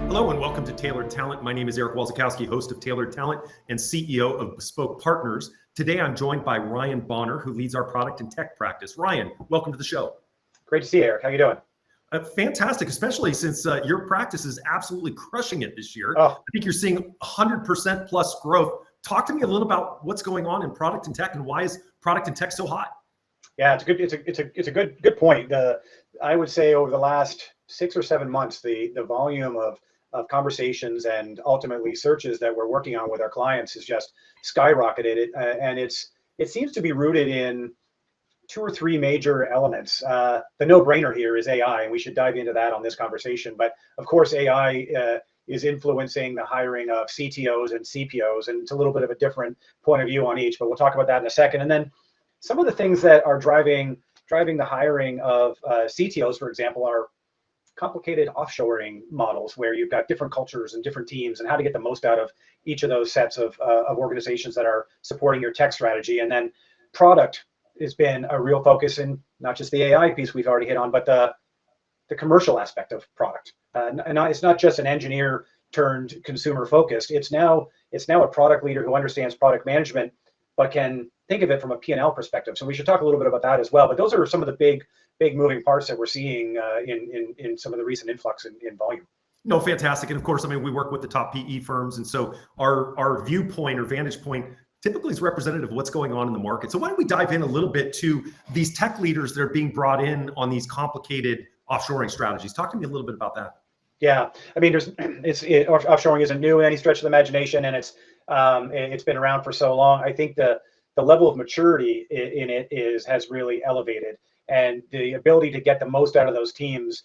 Hello and welcome to Tailored Talent. My name is Eric Walczykowski, host of Tailored Talent and CEO of Bespoke Partners. Today I'm joined by Ryan Bonner, who leads our product and tech practice. Ryan, welcome to the show. Great to see you, Eric. How you doing? Fantastic, especially since your practice is absolutely crushing it this year. Oh. I think you're seeing 100% plus growth. Talk to me a little about what's going on in product and tech and why is product and tech so hot? Yeah, it's a good point. I would say over the last 6 or 7 months, the volume of conversations and ultimately searches that we're working on with our clients has just skyrocketed. And it seems to be rooted in 2 or 3 major elements. The no-brainer here is AI, and we should dive into that on this conversation. But of course, AI is influencing the hiring of CTOs and CPOs, and it's a little bit of a different point of view on each, but we'll talk about that in a second. And then some of the things that are driving the hiring of CTOs, for example, are complicated offshoring models where you've got different cultures and different teams and how to get the most out of each of those sets of organizations that are supporting your tech strategy. And then product has been a real focus in not just the AI piece we've already hit on, but the commercial aspect of product. And it's not just an engineer turned consumer focused. It's now a product leader who understands product management, but can think of it from a P&L perspective. So we should talk a little bit about that as well. But those are some of the big moving parts that we're seeing in some of the recent influx in volume. No, fantastic. And of course, I mean, we work with the top PE firms. And so our viewpoint or vantage point typically is representative of what's going on in the market. So why don't we dive in a little bit to these tech leaders that are being brought in on these complicated offshoring strategies? Talk to me a little bit about that. Yeah, I mean, offshoring isn't new in any stretch of the imagination, and it's been around for so long. I think the level of maturity in it has really elevated, and the ability to get the most out of those teams.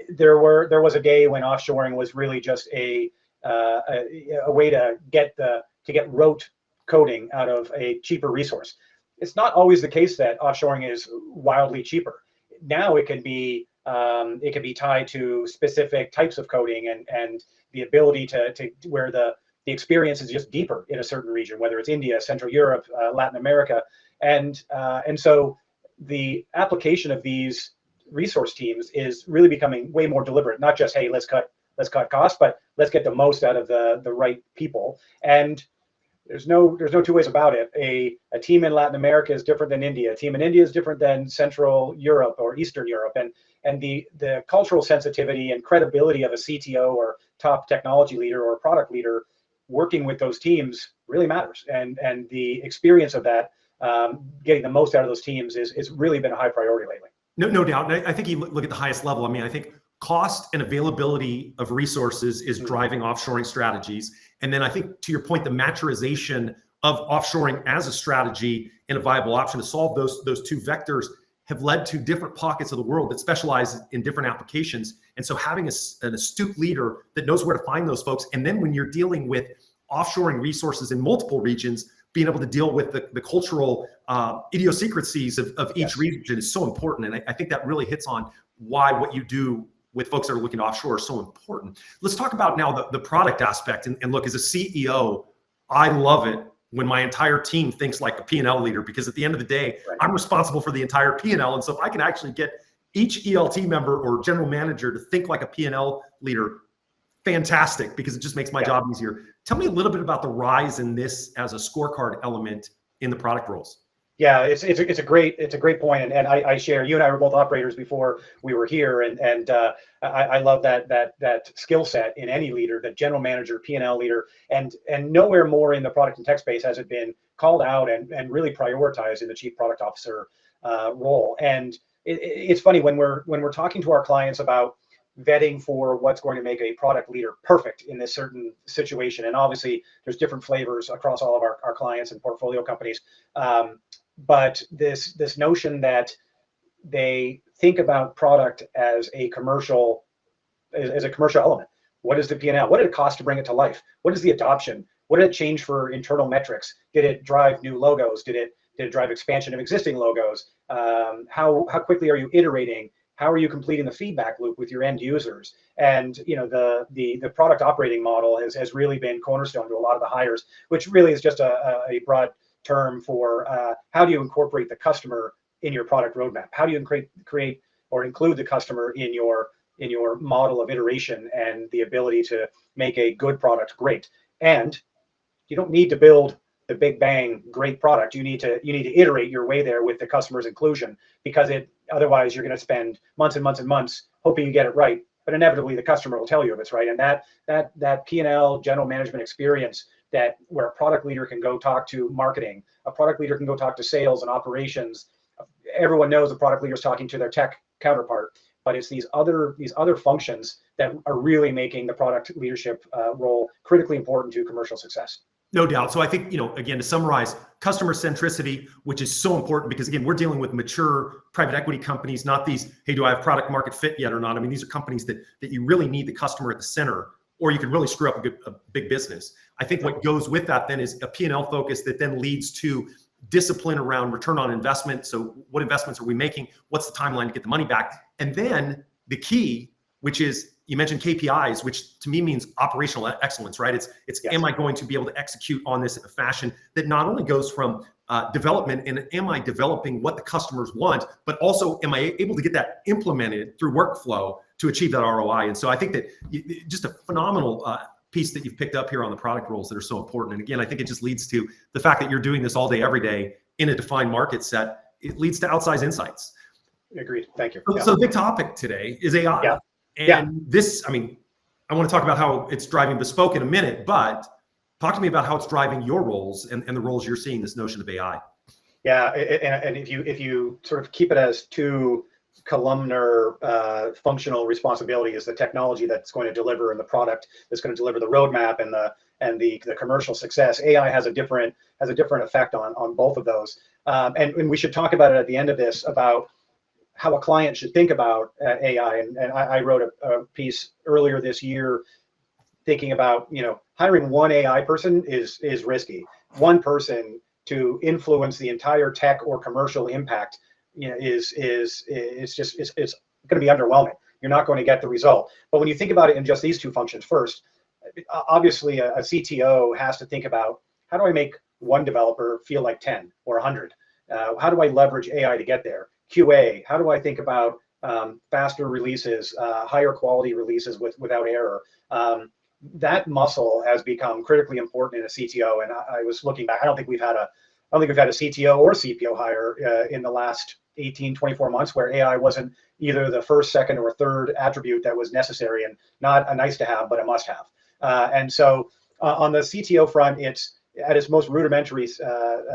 There was a day when offshoring was really just a way to get rote coding out of a cheaper resource. It's not always the case that offshoring is wildly cheaper. Now it can be tied to specific types of coding and the ability to where the experience is just deeper in a certain region, whether it's India, Central Europe, Latin America, and so the application of these resource teams is really becoming way more deliberate. Not just, hey, let's cut costs, but let's get the most out of the right people. And there's no 2 ways about it. A team in Latin America is different than India. A team in India is different than Central Europe or Eastern Europe. And the cultural sensitivity and credibility of a CTO or top technology leader or product leader working with those teams really matters. And the experience of that, getting the most out of those teams is really been a high priority lately. No doubt. And I think you look at the highest level. I mean, I think cost and availability of resources is driving offshoring strategies. And then I think, to your point, the maturization of offshoring as a strategy and a viable option to solve those 2 vectors have led to different pockets of the world that specialize in different applications. And so having an astute leader that knows where to find those folks, and then when you're dealing with offshoring resources in multiple regions, being able to deal with the cultural idiosyncrasies of each region is so important. And I think that really hits on why what you do with folks that are looking to offshore is so important. Let's talk about now the product aspect. And look, as a CEO, I love it when my entire team thinks like a P&L leader, because at the end of the day, right, I'm responsible for the entire P&L. And so if I can actually get each ELT member or general manager to think like a P&L leader, fantastic, because it just makes my job easier. Tell me a little bit about the rise in this as a scorecard element in the product roles. Yeah, it's a great point, and I share. You and I were both operators before we were here, and I love that skill set in any leader, that general manager, P&L leader, and nowhere more in the product and tech space has it been called out and really prioritized in the chief product officer role. And it's funny when we're talking to our clients about vetting for what's going to make a product leader perfect in this certain situation, and obviously there's different flavors across all of our clients and portfolio companies. But this notion that they think about product as a commercial element. What is the P&L? What did it cost to bring it to life? What is the adoption? What did it change for internal metrics? Did it drive new logos? Did it drive expansion of existing logos? How quickly are you iterating? How are you completing the feedback loop with your end users? And the product operating model has really been cornerstone to a lot of the hires, which really is just a broad term for how do you incorporate the customer in your product roadmap? How do you create or include the customer in your in your model of iteration and the ability to make a good product great. And you don't need to build the big bang great product. You need to iterate your way there with the customer's inclusion, because otherwise you're going to spend months and months and months hoping you get it right, but inevitably the customer will tell you if it's right. And that P&L general management experience, that where a product leader can go talk to marketing, a product leader can go talk to sales and operations. Everyone knows the product leader is talking to their tech counterpart, but it's these other functions that are really making the product leadership role critically important to commercial success. No doubt. So I think, again, to summarize, customer centricity, which is so important, because again, we're dealing with mature private equity companies, not these, hey, do I have product market fit yet or not? I mean, these are companies that you really need the customer at the center, or you can really screw up a big business. I think what goes with that then is a P&L focus that then leads to discipline around return on investment. So what investments are we making? What's the timeline to get the money back? And then the key, which is, you mentioned KPIs, which to me means operational excellence, right? It's yes. Am I going to be able to execute on this in a fashion that not only goes from development, and am I developing what the customers want, but also am I able to get that implemented through workflow to achieve that ROI? And so I think that just a phenomenal piece that you've picked up here on the product roles that are so important. And again, I think it just leads to the fact that you're doing this all day, every day in a defined market set. It leads to outsized insights. Agreed. Thank you. So the big topic today is AI. Yeah. And this, I mean, I want to talk about how it's driving Bespoke in a minute, but talk to me about how it's driving your roles and the roles you're seeing this notion of AI. Yeah, and if you sort of keep it as two columnar functional responsibility, is the technology that's going to deliver and the product that's going to deliver the roadmap and the commercial success. AI has a different effect on both of those. And we should talk about it at the end of this, about how a client should think about AI. And I wrote a piece earlier this year thinking about, hiring one AI person is risky. One person to influence the entire tech or commercial impact, it's going to be underwhelming. You're not going to get the result. But when you think about it in just these two functions, first, obviously a CTO has to think about, how do I make one developer feel like 10 or 100? How do I leverage AI to get there? QA, how do I think about faster releases, higher quality releases without error? That muscle has become critically important in a CTO. And I was looking back, I don't think we've had a CTO or CPO hire in the last 18, 24 months where AI wasn't either the first, second, or third attribute that was necessary, and not a nice to have, but a must have. And so on the CTO front, it's at its most rudimentary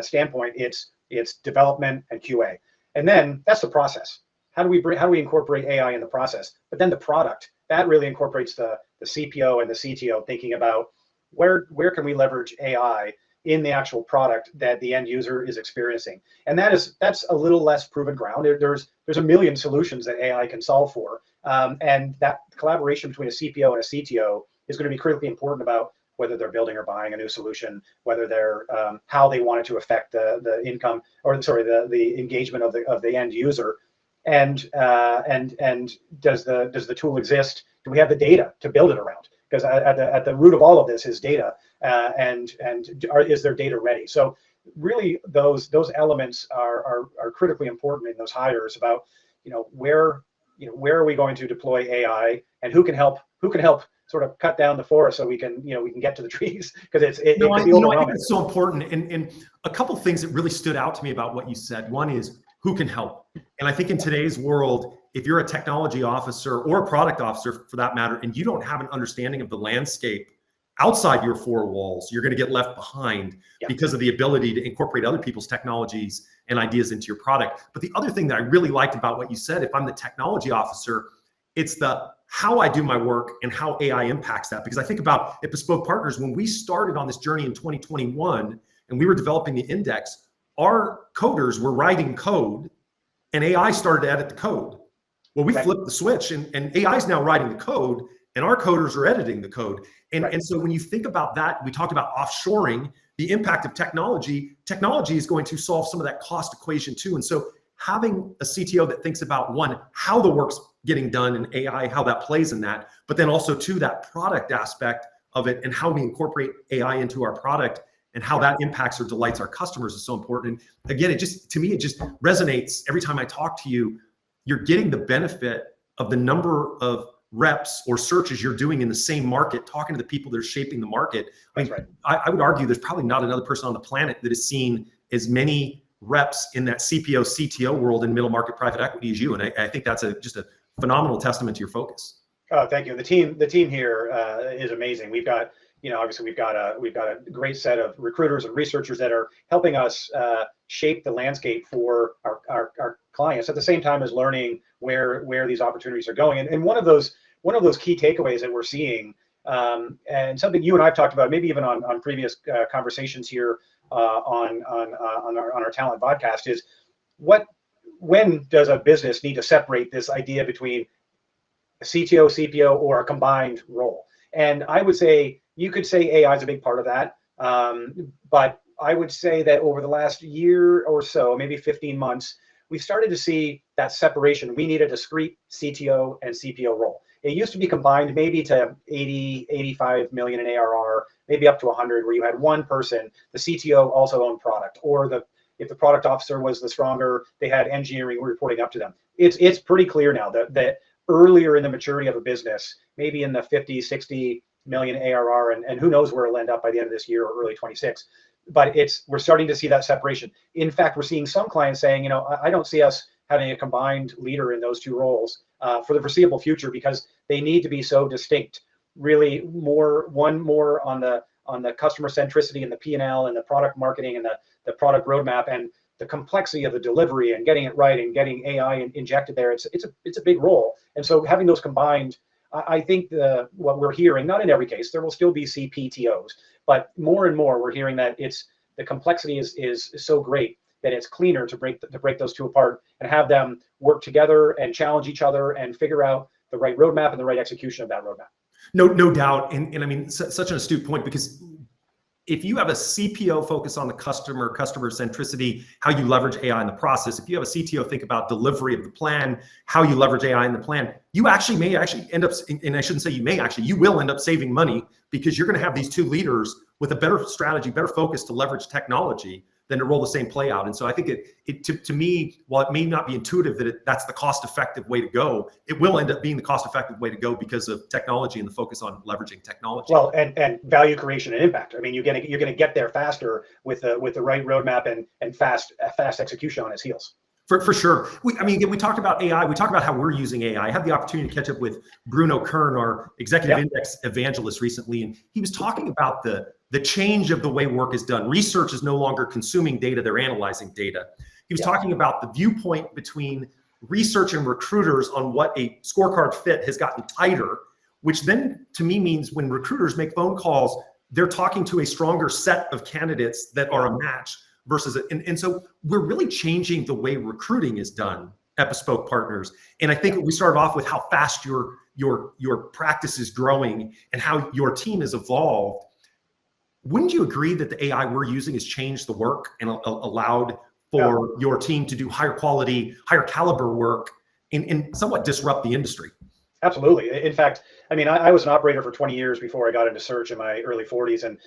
standpoint, it's development and QA. And then that's the process. How do we incorporate AI in the process? But then the product, that really incorporates the CPO and the CTO thinking about where can we leverage AI in the actual product that the end user is experiencing. And that's a little less proven ground. There's a million solutions that AI can solve for. And that collaboration between a CPO and a CTO is going to be critically important about whether they're building or buying a new solution, whether they're how they want it to affect the income, or the engagement of the end user, and does the tool exist? Do we have the data to build it around? Because at the root of all of this is data, and is their data ready? So really, those elements are critically important in those hires about where are we going to deploy AI, and who can help sort of cut down the forest so we can get to the trees, because it can be overwhelming. I think it's so important. And a couple of things that really stood out to me about what you said. One is, who can help? And I think in today's world, if you're a technology officer or a product officer for that matter, and you don't have an understanding of the landscape outside your four walls, you're going to get left behind because of the ability to incorporate other people's technologies and ideas into your product. But the other thing that I really liked about what you said, if I'm the technology officer, it's the how I do my work and how AI impacts that. Because I think about at Bespoke Partners, when we started on this journey in 2021 and we were developing the index, our coders were writing code and AI started to edit the code. Well, we flipped the switch and AI is now writing the code and our coders are editing the code. And so when you think about that, we talked about offshoring, the impact of technology is going to solve some of that cost equation too. And so having a CTO that thinks about, one, how the work's getting done in AI, how that plays in that, but then also two, that product aspect of it and how we incorporate AI into our product and how that impacts or delights our customers is so important. And again, to me, it just resonates every time I talk to you. You're getting the benefit of the number of reps or searches you're doing in the same market, talking to the people that are shaping the market. That's right. I would argue there's probably not another person on the planet that has seen as many reps in that CPO, CTO world in middle market private equity as you. And I think that's just a phenomenal testament to your focus. Oh, thank you. The team here is amazing. We've got, obviously we've got a great set of recruiters and researchers that are helping us shape the landscape for our clients at the same time as learning where these opportunities are going. And one of those key takeaways that we're seeing, and something you and I've talked about, maybe even on previous conversations here on our talent podcast, is when does a business need to separate this idea between a CTO, CPO, or a combined role? And I would say, you could say AI is a big part of that. But I would say that over the last year or so, maybe 15 months, we started to see that separation. We need a discrete CTO and CPO role. It used to be combined maybe to 80, 85 million in ARR, maybe up to 100, where you had one person, the CTO also owned product, or if the product officer was the stronger, they had engineering reporting up to them. It's pretty clear now that earlier in the maturity of a business, maybe in the 50, 60 million ARR, and who knows where it'll end up by the end of this year or early 26. But we're starting to see that separation. In fact, we're seeing some clients saying, I don't see us having a combined leader in those two roles for the foreseeable future, because they need to be so distinct. Really, one more on the customer centricity and the P&L and the product marketing and the product roadmap and the complexity of the delivery and getting it right and getting AI injected there. It's a big role. And so having those combined, I think what we're hearing, not in every case, there will still be CPTOs, but more and more we're hearing that the complexity is so great that it's cleaner to break those two apart and have them work together and challenge each other and figure out the right roadmap and the right execution of that roadmap. No doubt. And I mean, such an astute point, because if you have a CPO focus on the customer centricity, how you leverage AI in the process, if you have a CTO think about delivery of the plan, how you leverage AI in the plan, you may end up, and I shouldn't say you will end up saving money, because you're going to have these two leaders with a better strategy, better focus to leverage technology than to roll the same play out. And so I think to me, while it may not be intuitive that that's the cost-effective way to go, it will end up being the cost-effective way to go because of technology and the focus on leveraging technology. Well, and value creation and impact. I mean, you're going to get there faster with the right roadmap and fast execution on its heels. For sure. We talked about AI. We talked about how we're using AI. I had the opportunity to catch up with Bruno Kern, our executive index evangelist, recently, and he was talking about the change of the way work is done. Research is no longer consuming data, they're analyzing data. He was talking about the viewpoint between research and recruiters on what a scorecard fit has gotten tighter, which then to me means when recruiters make phone calls, they're talking to a stronger set of candidates that are a match versus and so we're really changing the way recruiting is done at Bespoke Partners. And I think we started off with how fast your practice is growing and how your team has evolved. Wouldn't you agree that the AI we're using has changed the work and allowed for your team to do higher quality, higher caliber work and somewhat disrupt the industry? Absolutely. In fact, I was an operator for 20 years before I got into search in my early 40s, and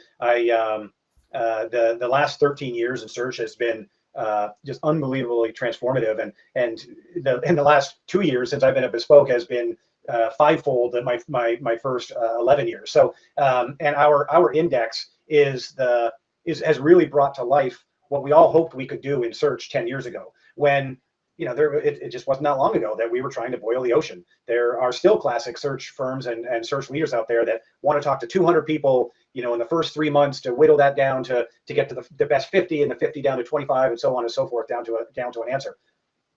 the last 13 years in search has been just unbelievably transformative, and in the last 2 years since I've been at Bespoke has been fivefold in my first 11 years. So and our index has really brought to life what we all hoped we could do in search 10 years ago, when it just wasn't that long ago that we were trying to boil the ocean. There are still classic search firms and search leaders out there that want to talk to 200 people, in the first 3 months to whittle that down to get to the best 50 and the 50 down to 25 and so on and so forth down to an answer.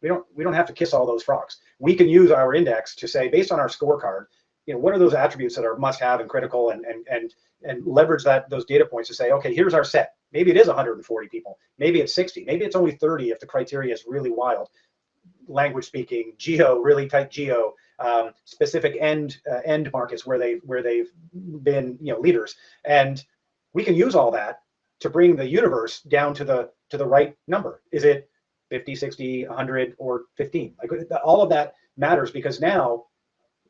We don't have to kiss all those frogs. We can use our index to say, based on our scorecard, what are those attributes that are must have and critical, and leverage those data points to say, okay, here's our set. Maybe it is 140 people. Maybe it's 60. Maybe it's only 30 if the criteria is really wild. Language speaking, really tight geo, specific end markets where they've been leaders, and we can use all that to bring the universe down to the right number. Is it 50, 60, 100, or 15? Like, all of that matters, because now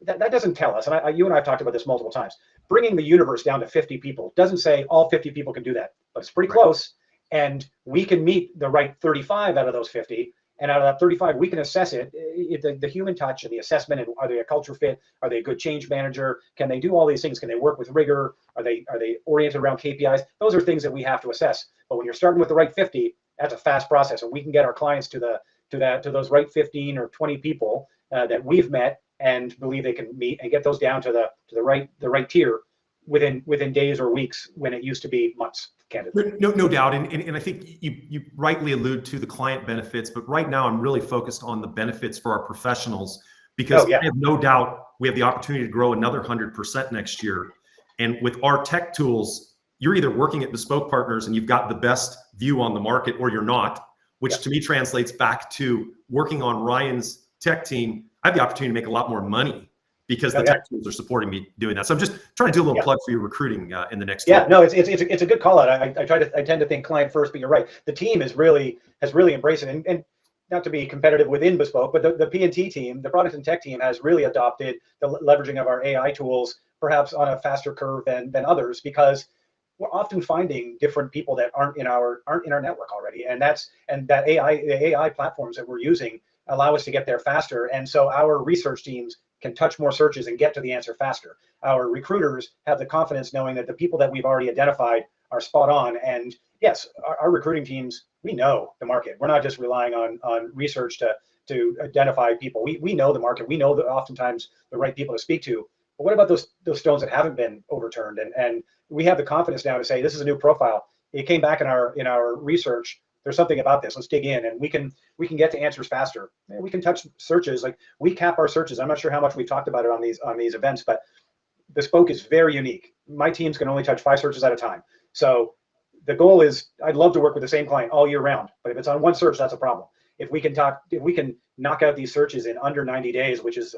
that doesn't tell us. And you and I have talked about this multiple times. Bringing the universe down to 50 people doesn't say all 50 people can do that, but it's pretty close, and we can meet the right 35 out of those 50. And out of that 35, we can assess it, the human touch and the assessment, and are they a culture fit? Are they a good change manager? Can they do all these things? Can they work with rigor? Are they oriented around KPIs? Those are things that we have to assess. But when you're starting with the right 50, that's a fast process, and we can get our clients to those right 15 or 20 people that we've met and believe they can meet, and get those down to the right tier within days or weeks, when it used to be months, candidly. No doubt. And I think you rightly allude to the client benefits, but right now I'm really focused on the benefits for our professionals, because I have no doubt we have the opportunity to grow another 100% next year. And with our tech tools, you're either working at Bespoke Partners and you've got the best view on the market, or you're not, which to me translates back to working on Ryan's tech team. I have the opportunity to make a lot more money because the tech tools are supporting me doing that. So I'm just trying to do a little plug for your recruiting in the next year. No, it's a good call out. I tend to think client first, but you're right. The team has really embraced it, and not to be competitive within Bespoke, but the P&T team, the product and tech team, has really adopted the leveraging of our AI tools, perhaps on a faster curve than others, because we're often finding different people that aren't in our network already, and the AI platforms that we're using allow us to get there faster. And so our research teams can touch more searches and get to the answer faster. Our recruiters have the confidence knowing that the people that we've already identified are spot on. And yes, our recruiting teams, we know the market. We're not just relying on research to identify people. We know the market. We know that oftentimes the right people to speak to. But what about those stones that haven't been overturned? And we have the confidence now to say, this is a new profile. It came back in our research. There's something about this. Let's dig in, and we can get to answers faster. And we can touch searches. Like, we cap our searches. I'm not sure how much we've talked about it on these events, but Bespoke is very unique. My teams can only touch 5 searches at a time. So the goal is, I'd love to work with the same client all year round, but if it's on one search, that's a problem. If we can knock out these searches in under 90 days, which is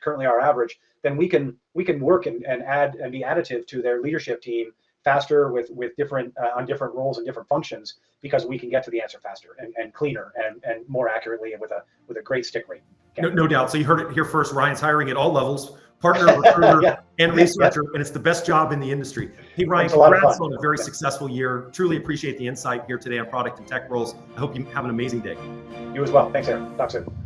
currently our average, then we can work and add and be additive to their leadership team faster with different on different roles and different functions, because we can get to the answer faster and cleaner and more accurately, and with a great stick rate. No doubt. So you heard it here first. Ryan's hiring at all levels: partner, recruiter, and researcher, and it's the best job in the industry. Hey, Ryan, congrats on a very successful year. Truly appreciate the insight here today on product and tech roles. I hope you have an amazing day. You as well. Thanks, Aaron. Talk soon.